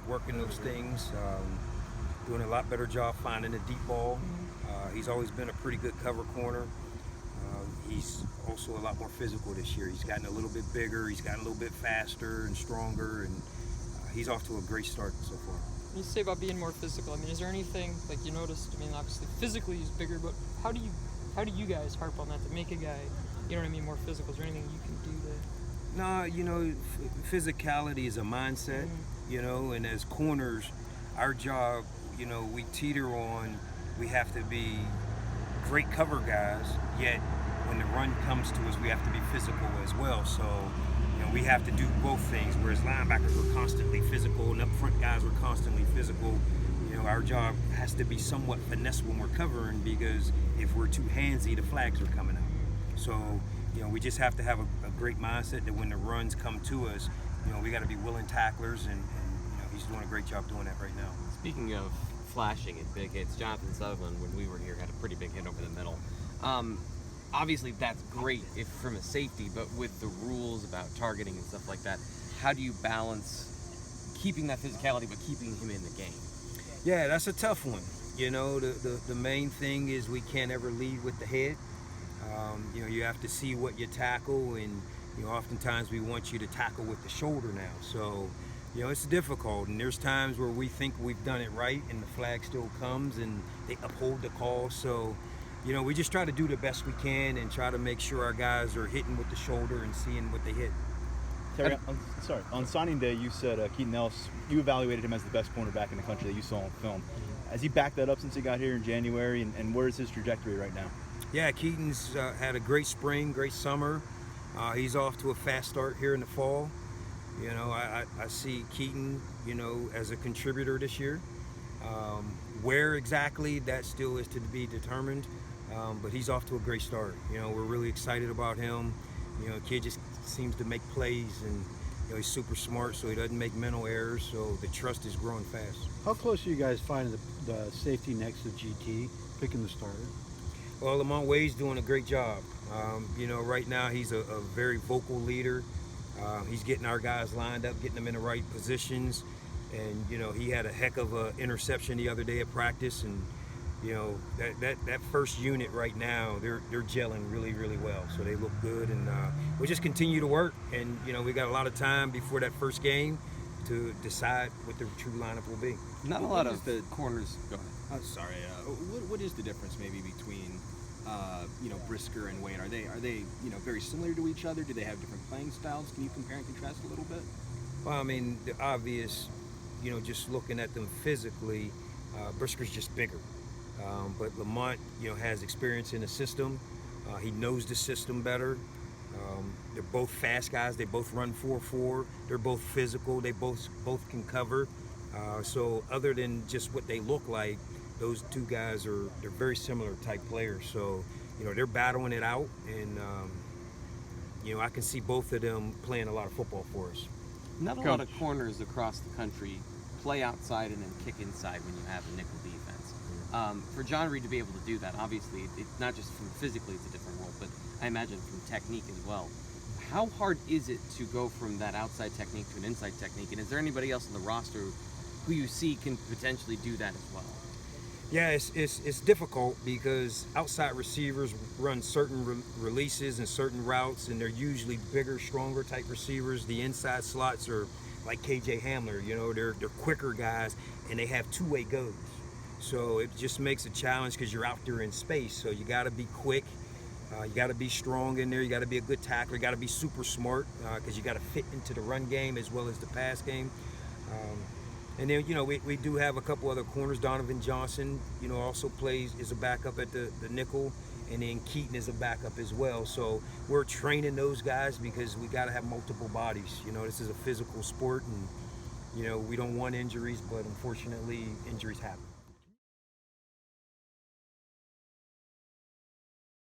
working those things, doing a lot better job finding the deep ball. He's always been a pretty good cover corner. He's also a lot more physical this year. He's gotten a little bit bigger, he's gotten a little bit faster and stronger, and he's off to a great start so far. You say about being more physical. I mean, is there anything like you noticed? I mean, obviously physically he's bigger, but how do you guys harp on that to make a guy, you know what I mean, more physical? Is there anything you can do to? No, you know, physicality is a mindset, you know, and as corners, our job, you know, we teeter on, we have to be great cover guys, yet when the run comes to us, we have to be physical as well. So, you know, we have to do both things, whereas linebackers are constantly physical and up front guys are constantly physical. You know, our job has to be somewhat finesse when we're covering, because if we're too handsy, the flags are coming out. So, you know, we just have to have a great mindset that when the runs come to us, you know, we got to be willing tacklers, and you know, he's doing a great job doing that right now. Speaking of flashing and big hits, Jonathan Sutherland, when we were here, had a pretty big hit over the middle. Obviously, that's great if from a safety, but with the rules about targeting and stuff like that, how do you balance keeping that physicality but keeping him in the game? Yeah, that's a tough one. You know, the main thing is we can't ever lead with the head. You know, you have to see what you tackle, and you know, oftentimes we want you to tackle with the shoulder now. So, you know, it's difficult, and there's times where we think we've done it right, and the flag still comes, and they uphold the call. So, you know, we just try to do the best we can and try to make sure our guys are hitting with the shoulder and seeing what they hit. Terry, on signing day, you said Keaton Ellis, you evaluated him as the best cornerback in the country that you saw on film. Has he backed that up since he got here in January, and where is his trajectory right now? Yeah, Keaton's had a great spring, great summer. He's off to a fast start here in the fall. You know, I see Keaton, you know, as a contributor this year. Where exactly, that still is to be determined, but he's off to a great start. You know, we're really excited about him. You know, the kid just seems to make plays, and you know, he's super smart, so he doesn't make mental errors, so the trust is growing fast. How close are you guys finding the safety next to GT, picking the starter? Well, Lamont Wade's doing a great job. You know, right now he's a very vocal leader. He's getting our guys lined up, getting them in the right positions. And, you know, he had a heck of an interception the other day at practice. And, you know, that first unit right now, they're gelling really, really well. So they look good. And we'll just continue to work. And, you know, we got a lot of time before that first game to decide what the true lineup will be. Not a lot of the corners. Go ahead. What is the difference maybe between you know, Brisker and Wade? Are they you know, very similar to each other? Do they have different playing styles? Can you compare and contrast a little bit? Well, I mean, the obvious, you know, just looking at them physically, Brisker's just bigger. But Lamont, you know, has experience in the system. He knows the system better. They're both fast guys. They both run 4.4. They're both physical. They both can cover. So other than just what they look like, those two guys they're very similar type players. So, you know, they're battling it out, and you know, I can see both of them playing a lot of football for us. Not a lot of corners across the country play outside and then kick inside when you have a nickel defense. For John Reed to be able to do that, obviously, it's not just from physically, it's a different world, but I imagine from technique as well. How hard is it to go from that outside technique to an inside technique? And is there anybody else on the roster who you see can potentially do that as well? Yeah, it's difficult because outside receivers run certain releases and certain routes, and they're usually bigger, stronger type receivers. The inside slots are like KJ Hamler, you know, they're quicker guys, and they have two-way goes. So it just makes a challenge because you're out there in space. So you got to be quick, you got to be strong in there, you got to be a good tackler, you got to be super smart because you got to fit into the run game as well as the pass game. And then, you know, we do have a couple other corners. Donovan Johnson, you know, also is a backup at the nickel, and then Keaton is a backup as well. So we're training those guys because we got to have multiple bodies. You know, this is a physical sport, and, you know, we don't want injuries, but unfortunately injuries happen.